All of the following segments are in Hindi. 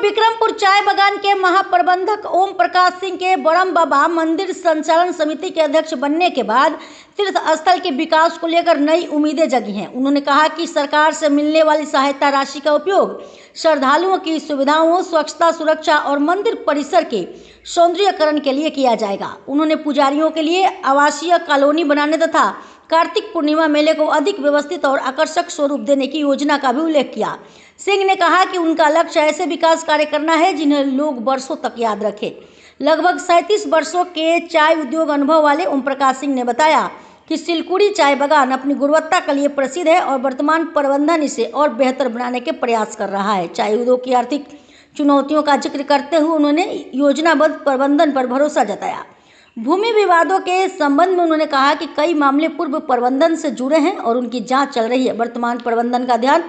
विक्रमपुर चाय बागान के महाप्रबंधक ओम प्रकाश सिंह के बरम बाबा मंदिर संचालन समिति के अध्यक्ष बनने के बाद तीर्थ स्थल के विकास को लेकर नई उम्मीदें जगी हैं। उन्होंने कहा कि सरकार से मिलने वाली सहायता राशि का उपयोग श्रद्धालुओं की सुविधाओं, स्वच्छता, सुरक्षा और मंदिर परिसर के सौंदर्यीकरण के लिए किया जाएगा। उन्होंने पुजारियों के लिए आवासीय कॉलोनी बनाने तथा कार्तिक पूर्णिमा मेले को अधिक व्यवस्थित और आकर्षक स्वरूप देने की योजना का भी उल्लेख किया। सिंह ने कहा कि उनका लक्ष्य ऐसे विकास कार्य करना है जिन्हें लोग वर्षों तक याद रखें। लगभग 37 वर्षों के चाय उद्योग अनुभव वाले ओम प्रकाश सिंह ने बताया कि सिलकुड़ी चाय बागान अपनी गुणवत्ता के लिए प्रसिद्ध है और वर्तमान प्रबंधन इसे और बेहतर बनाने के प्रयास कर रहा है। चाय उद्योग की आर्थिक चुनौतियों का जिक्र करते हुए उन्होंने योजनाबद्ध प्रबंधन पर भरोसा जताया। भूमि विवादों के संबंध में उन्होंने कहा कि कई मामले पूर्व प्रबंधन से जुड़े हैं और उनकी जांच चल रही है। वर्तमान प्रबंधन का ध्यान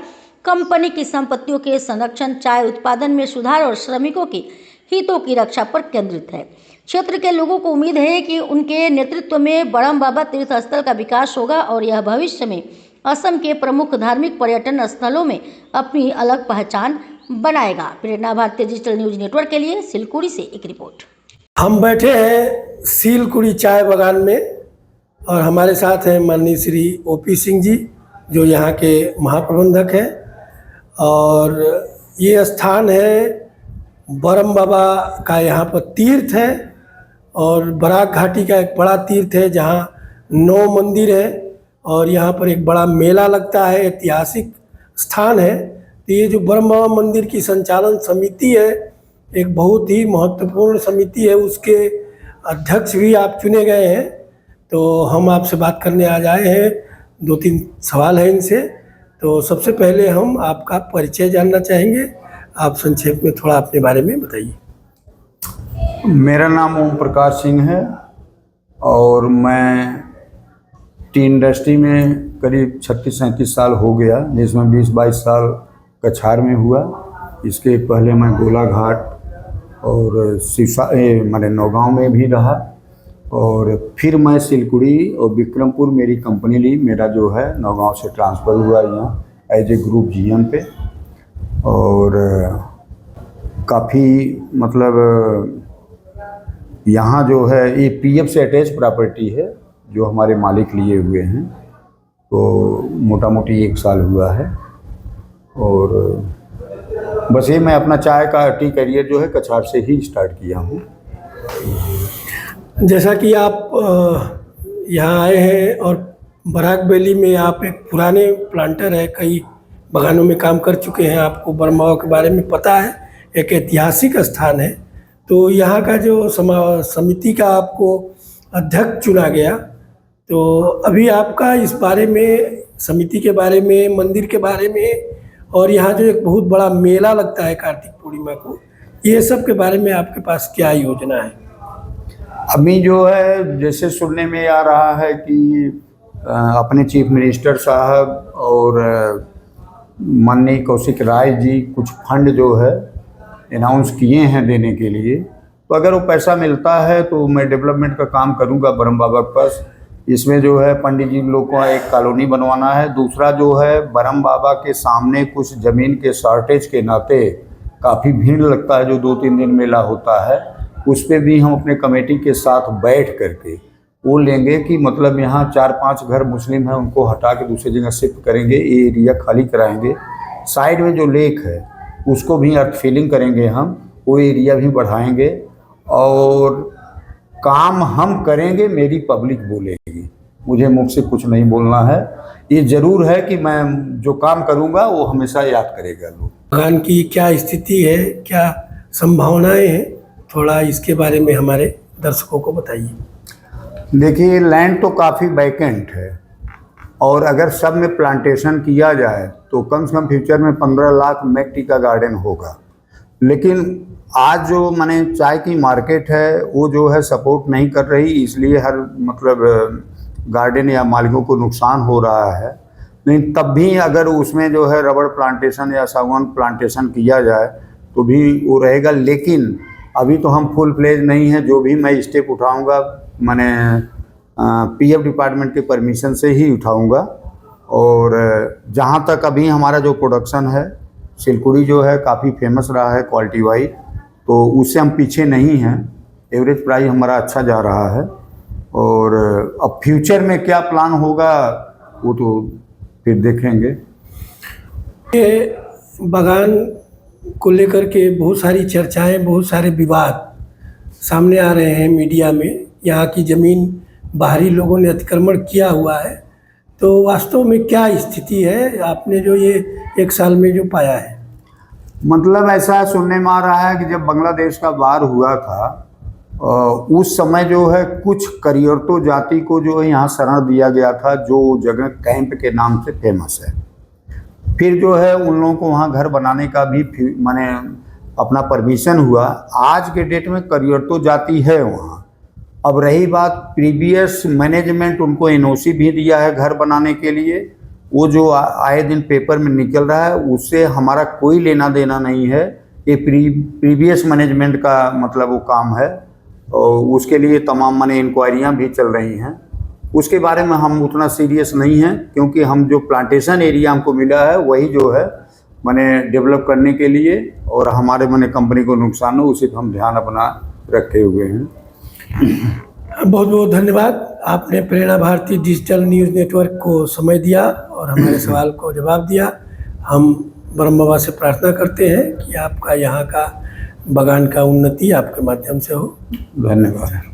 कंपनी की संपत्तियों के संरक्षण, चाय उत्पादन में सुधार और श्रमिकों के हितों की रक्षा पर केंद्रित है। क्षेत्र के लोगों को उम्मीद है कि उनके नेतृत्व में बरम बाबा तीर्थ स्थल का विकास होगा और यह भविष्य में असम के प्रमुख धार्मिक पर्यटन स्थलों में अपनी अलग पहचान बनाएगा। प्रेरणा भारतीय डिजिटल न्यूज नेटवर्क के लिए सिलकुड़ी से एक रिपोर्ट। हम बैठे हैं सिलकुड़ी चाय बागान में और हमारे साथ हैं माननीय श्री ओपी सिंह जी जो यहाँ के महाप्रबंधक हैं। और ये स्थान है बरम बाबा का, यहाँ पर तीर्थ है और बराक घाटी का एक बड़ा तीर्थ है जहाँ 9 मंदिर है और यहाँ पर एक बड़ा मेला लगता है। ऐतिहासिक स्थान है। तो ये जो बरम बाबा मंदिर की संचालन समिति है एक बहुत ही महत्वपूर्ण समिति है, उसके अध्यक्ष भी आप चुने गए हैं। तो हम आपसे बात करने आज आए हैं। 2-3 सवाल हैं इनसे। तो सबसे पहले हम आपका परिचय जानना चाहेंगे। आप संक्षेप में थोड़ा अपने बारे में बताइए। मेरा नाम ओम प्रकाश सिंह है और मैं टी इंडस्ट्री में करीब 36-37 साल हो गया, जिसमें 20-22 साल कछार में हुआ। इसके पहले मैं गोलाघाट और मैंने नौगांव में भी रहा और फिर मैं सिलकुड़ी और विक्रमपुर मेरी कंपनी ली। मेरा जो है नौगांव से ट्रांसफ़र हुआ यहाँ एज ए ग्रुप जीएम पे। और काफ़ी मतलब यहाँ जो है ये पीएफ से अटैच प्रॉपर्टी है जो हमारे मालिक लिए हुए हैं। तो मोटा मोटी 1 साल हुआ है और बस ये मैं अपना चाय का टी करियर जो है कछार से ही स्टार्ट किया हूँ। जैसा कि आप यहाँ आए हैं और बराक वैली में आप एक पुराने प्लांटर है, कई बागानों में काम कर चुके हैं, आपको बरम बाबा के बारे में पता है। एक ऐतिहासिक स्थान है। तो यहाँ का जो समिति का आपको अध्यक्ष चुना गया, तो अभी आपका इस बारे में, समिति के बारे में, मंदिर के बारे में और यहाँ जो एक बहुत बड़ा मेला लगता है कार्तिक पूर्णिमा को, ये सब के बारे में आपके पास क्या योजना है? अभी जो है जैसे सुनने में आ रहा है कि अपने चीफ मिनिस्टर साहब और माननीय कौशिक राय जी कुछ फंड जो है अनाउंस किए हैं देने के लिए। तो अगर वो पैसा मिलता है तो मैं डेवलपमेंट का काम करूँगा बरम बाबा के पास। इसमें जो है पंडित जी लोग को एक कॉलोनी बनवाना है। दूसरा जो है बरम बाबा के सामने कुछ ज़मीन के शॉर्टेज के नाते काफ़ी भीड़ लगता है जो 2-3 दिन मेला होता है। उस पर भी हम अपने कमेटी के साथ बैठ करके वो लेंगे कि मतलब यहाँ 4-5 घर मुस्लिम हैं उनको हटा के दूसरी जगह शिफ्ट करेंगे, ये एरिया खाली कराएंगे। साइड में जो लेक है उसको भी अर्थ फिलिंग करेंगे, हम वो एरिया भी बढ़ाएंगे और काम हम करेंगे, मेरी पब्लिक बोलेगी। मुझे मुख से कुछ नहीं बोलना है। ये ज़रूर है कि मैं जो काम करूँगा वो हमेशा याद करेगा लोग। बागान की क्या स्थिति है, क्या संभावनाएं हैं, थोड़ा इसके बारे में हमारे दर्शकों को बताइए। देखिए लैंड तो काफ़ी वैकेंट है और अगर सब में प्लांटेशन किया जाए तो कम से कम फ्यूचर में 15 लाख मैक का गार्डन होगा। लेकिन आज जो माने चाय की मार्केट है वो जो है सपोर्ट नहीं कर रही, इसलिए हर मतलब गार्डन या मालिकों को नुकसान हो रहा है। लेकिन तब भी अगर उसमें जो है रबड़ प्लांटेशन या सागवान प्लांटेशन किया जाए तो भी वो रहेगा। लेकिन अभी तो हम फुल फ्लेज नहीं है। जो भी मैं स्टेप उठाऊंगा मैंने पीएफ डिपार्टमेंट के परमिशन से ही उठाऊंगा। और जहाँ तक अभी हमारा जो प्रोडक्शन है सिलकुड़ी जो है काफ़ी फेमस रहा है क्वालिटी वाइज, तो उससे हम पीछे नहीं हैं। एवरेज प्राइस हमारा अच्छा जा रहा है। और अब फ्यूचर में क्या प्लान होगा वो तो फिर देखेंगे। ये बागान को लेकर के बहुत सारी चर्चाएं, बहुत सारे विवाद सामने आ रहे हैं मीडिया में। यहाँ की ज़मीन बाहरी लोगों ने अतिक्रमण किया हुआ है, तो वास्तव में क्या स्थिति है आपने जो ये 1 साल में जो पाया है? मतलब ऐसा सुनने में आ रहा है कि जब बांग्लादेश का वार हुआ था उस समय जो है कुछ करियर्तो जाति को जो है यहाँ शरण दिया गया था, जो जगह कैंप के नाम से फेमस है। फिर जो है उन लोगों को वहाँ घर बनाने का भी माने अपना परमिशन हुआ। आज के डेट में करियर्तो जाति है वहाँ। अब रही बात, प्रीवियस मैनेजमेंट उनको एनओसी भी दिया है घर बनाने के लिए। वो जो आए दिन पेपर में निकल रहा है उससे हमारा कोई लेना देना नहीं है। ये प्रीवियस मैनेजमेंट का मतलब वो काम है, और उसके लिए तमाम माने इंक्वायरियाँ भी चल रही हैं। उसके बारे में हम उतना सीरियस नहीं हैं, क्योंकि हम जो प्लांटेशन एरिया हमको मिला है वही जो है माने डेवलप करने के लिए, और हमारे माने कंपनी को नुकसान हो उसी पर हम ध्यान अपना रखे हुए हैं। बहुत बहुत धन्यवाद। आपने प्रेरणा भारती डिजिटल न्यूज़ नेटवर्क को समय दिया और हमारे सवाल को जवाब दिया। हम ब्रह्म बाबा से प्रार्थना करते हैं कि आपका यहाँ का बागान का उन्नति आपके माध्यम से हो। धन्यवाद।